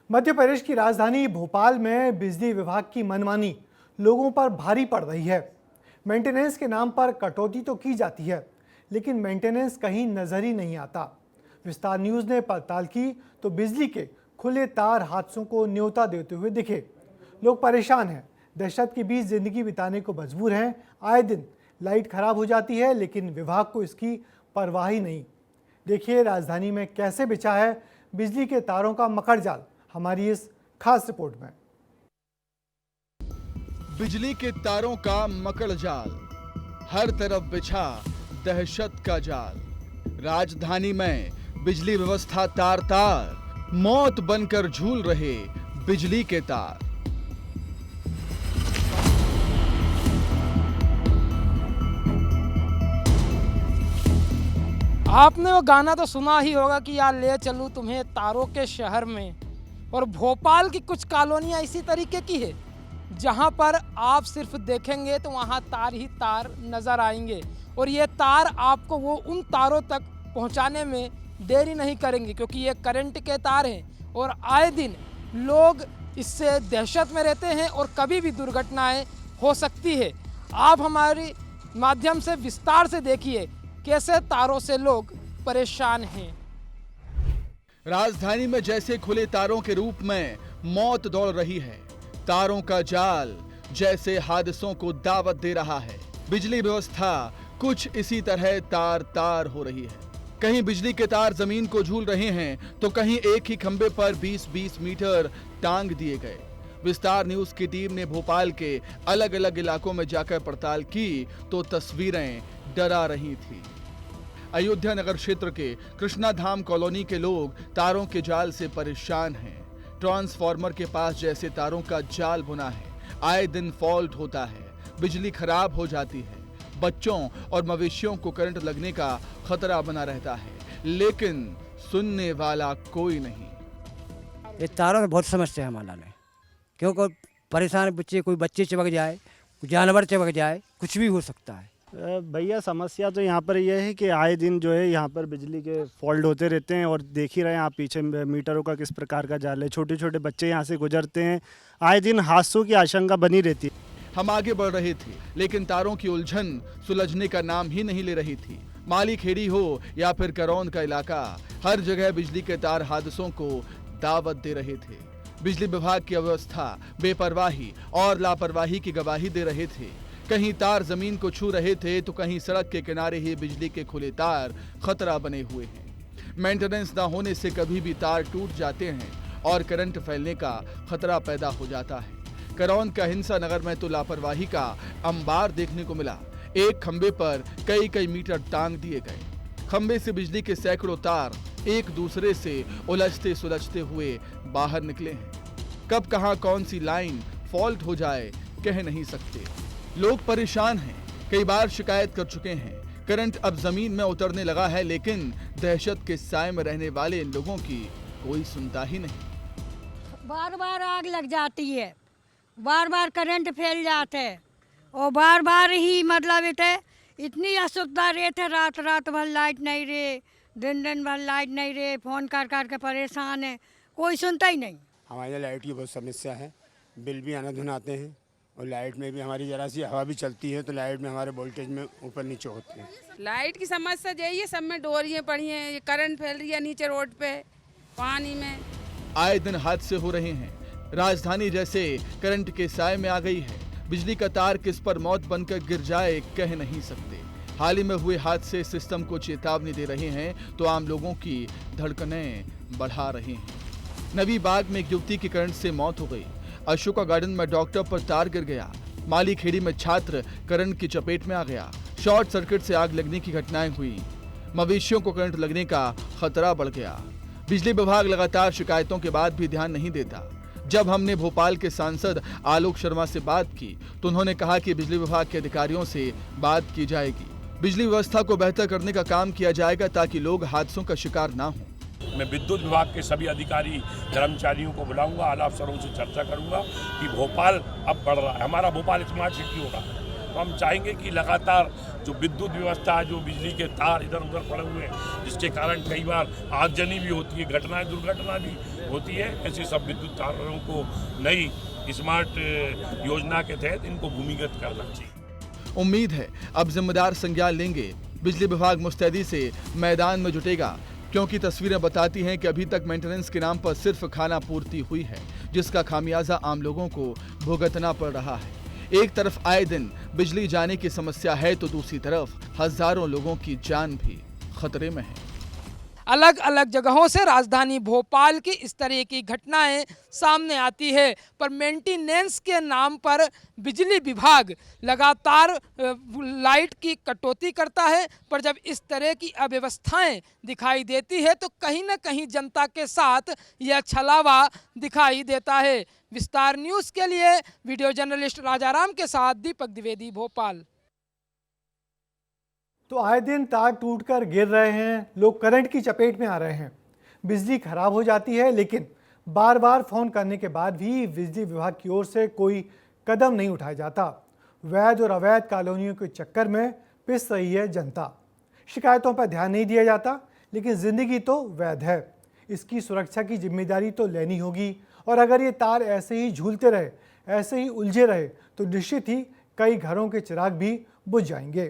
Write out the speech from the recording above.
मध्य प्रदेश की राजधानी भोपाल में बिजली विभाग की मनमानी लोगों पर भारी पड़ रही है। मेंटेनेंस के नाम पर कटौती तो की जाती है, लेकिन मेंटेनेंस कहीं नजर ही नहीं आता। विस्तार न्यूज़ ने पड़ताल की तो बिजली के खुले तार हादसों को न्योता देते हुए दिखे। लोग परेशान हैं, दहशत के बीच जिंदगी बिताने को मजबूर हैं। आए दिन लाइट खराब हो जाती है, लेकिन विभाग को इसकी परवाह ही नहीं। देखिए राजधानी में कैसे बिछा है बिजली के तारों का मकड़ जाल, हमारी इस खास रिपोर्ट में। बिजली के तारों का मकड़ जाल, हर तरफ बिछा दहशत का जाल। राजधानी में बिजली व्यवस्था तार तार, मौत बनकर झूल रहे बिजली के तार। आपने वो गाना तो सुना ही होगा कि यार ले चलूं तुम्हें तारों के शहर में। और भोपाल की कुछ कॉलोनियाँ इसी तरीके की है, जहाँ पर आप सिर्फ देखेंगे तो वहाँ तार ही तार नज़र आएंगे। और ये तार आपको वो उन तारों तक पहुँचाने में देरी नहीं करेंगे, क्योंकि ये करंट के तार हैं और आए दिन लोग इससे दहशत में रहते हैं और कभी भी दुर्घटनाएं हो सकती है। आप हमारे माध्यम से विस्तार से देखिए कैसे तारों से लोग परेशान हैं। राजधानी में जैसे खुले तारों के रूप में मौत दौड़ रही है, तारों का जाल जैसे हादसों को दावत दे रहा है। बिजली व्यवस्था कुछ इसी तरह तार तार हो रही है। कहीं बिजली के तार जमीन को झूल रहे हैं तो कहीं एक ही खंबे पर 20-20 मीटर टांग दिए गए। विस्तार न्यूज की टीम ने भोपाल के अलग अलग इलाकों में जाकर पड़ताल की तो तस्वीरें डरा रही थी। अयोध्या नगर क्षेत्र के कृष्णा धाम कॉलोनी के लोग तारों के जाल से परेशान हैं। ट्रांसफार्मर के पास जैसे तारों का जाल बुना है, आए दिन फॉल्ट होता है, बिजली खराब हो जाती है, बच्चों और मवेशियों को करंट लगने का खतरा बना रहता है, लेकिन सुनने वाला कोई नहीं। ये तारों में बहुत समस्या है हमारा में, क्योंकि परेशान बच्चे, कोई बच्चे चिपक जाए, जानवर चिपक जाए, कुछ भी हो सकता है। भैया समस्या तो यहाँ पर यह है कि आए दिन जो है यहाँ पर बिजली के फॉल्ट होते रहते हैं और देख ही रहे हैं आप पीछे मीटरों का किस प्रकार का जाल है। छोटे छोटे बच्चे यहाँ से गुजरते हैं, आए दिन हादसों की आशंका बनी रहती है। हम आगे बढ़ रहे थे, लेकिन तारों की उलझन सुलझने का नाम ही नहीं ले रही थी। माली खेड़ी हो या फिर करौंद का इलाका, हर जगह बिजली के तार हादसों को दावत दे रहे थे। बिजली विभाग की अव्यवस्था, बेपरवाही और लापरवाही की गवाही दे रहे थे। कहीं तार जमीन को छू रहे थे तो कहीं सड़क के किनारे ही बिजली के खुले तार खतरा बने हुए हैं। मेंटेनेंस न होने से कभी भी तार टूट जाते हैं और करंट फैलने का खतरा पैदा हो जाता है। करौंद का हिंसा नगर में तो लापरवाही का अंबार देखने को मिला। एक खंबे पर कई मीटर टांग दिए गए। खंबे से बिजली के सैकड़ों तार एक दूसरे से उलझते सुलझते हुए बाहर निकले हैं। कब कहां कौन सी लाइन फॉल्ट हो जाए कह नहीं सकते। लोग परेशान हैं, कई बार शिकायत कर चुके हैं। करंट अब जमीन में उतरने लगा है, लेकिन दहशत के साए में रहने वाले इन लोगों की कोई सुनता ही नहीं। बार बार आग लग जाती है, बार बार करंट फैल जाते है और बार बार ही मतलब इतनी असुविधा रहते। रात रात भर लाइट नहीं रहे, दिन भर लाइट नहीं रहे, फ़ोन कर के परेशान है, कोई सुनता ही नहीं। हमारे यहाँ लाइट की बहुत समस्या है, बिल भी आना धुन आते हैं और लाइट में भी हमारी जरा सी हवा भी चलती है तो लाइट में हमारे वोल्टेज में ऊपर नीचे होते हैं। लाइट की समस्या यही है, सब में डोरियाँ पड़ी हैं, ये करंट फैल रही है नीचे रोड पे, पानी में। आए दिन हादसे हो रहे हैं। राजधानी जैसे करंट के साए में आ गई है। बिजली का तार किस पर मौत बनकर गिर जाए कह नहीं सकते। हाल ही में हुए हादसे सिस्टम को चेतावनी दे रहे हैं तो आम लोगों की धड़कनें बढ़ा रहे हैं। नवी बाग में एक युवती की करंट से मौत हो गई। अशोका गार्डन में डॉक्टर पर तार गिर गया। माली खेड़ी में छात्र करंट की चपेट में आ गया। शॉर्ट सर्किट से आग लगने की घटनाएं हुई। मवेशियों को करंट लगने का खतरा बढ़ गया। बिजली विभाग लगातार शिकायतों के बाद भी ध्यान नहीं देता। जब हमने भोपाल के सांसद आलोक शर्मा से बात की तो उन्होंने कहा कि बिजली विभाग के अधिकारियों से बात की जाएगी। बिजली व्यवस्था को बेहतर करने का काम किया जाएगा ताकि लोग हादसों का शिकार ना हों। मैं विद्युत विभाग के सभी अधिकारी कर्मचारियों को बुलाऊंगा, आलाप सरों से चर्चा करूंगा कि भोपाल अब बढ़ रहा है, हमारा भोपाल स्मार्ट सिटी होगा। तो हम चाहेंगे कि लगातार जो विद्युत व्यवस्था है, जो बिजली के तार इधर उधर पड़े हुए हैं, जिसके कारण कई बार आगजनी भी होती है, दुर्घटना भी होती है, ऐसे सब विद्युत तारों को नई स्मार्ट योजना के तहत इनको भूमिगत करना चाहिए। उम्मीद है अब जिम्मेदार संज्ञान लेंगे। बिजली विभाग मुस्तैदी से मैदान में जुटेगा, क्योंकि तस्वीरें बताती हैं कि अभी तक मेंटेनेंस के नाम पर सिर्फ खाना पूर्ति हुई है, जिसका खामियाजा आम लोगों को भुगतना पड़ रहा है। एक तरफ आए दिन बिजली जाने की समस्या है, तो दूसरी तरफ हजारों लोगों की जान भी खतरे में है। अलग अलग जगहों से राजधानी भोपाल की इस तरह की घटनाएं सामने आती है, पर मेंटेनेंस के नाम पर बिजली विभाग लगातार लाइट की कटौती करता है। पर जब इस तरह की अव्यवस्थाएं दिखाई देती है तो कहीं ना कहीं जनता के साथ यह छलावा दिखाई देता है। विस्तार न्यूज़ के लिए वीडियो जर्नलिस्ट राजाराम के साथ दीपक द्विवेदी, भोपाल। तो आए दिन तार टूटकर गिर रहे हैं, लोग करंट की चपेट में आ रहे हैं, बिजली खराब हो जाती है, लेकिन बार बार फ़ोन करने के बाद भी बिजली विभाग की ओर से कोई कदम नहीं उठाया जाता। वैध और अवैध कॉलोनियों के चक्कर में पिस रही है जनता। शिकायतों पर ध्यान नहीं दिया जाता, लेकिन ज़िंदगी तो वैध है, इसकी सुरक्षा की जिम्मेदारी तो लेनी होगी। और अगर ये तार ऐसे ही झूलते रहे, ऐसे ही उलझे रहे, तो निश्चित ही कई घरों के चिराग भी बुझ जाएंगे।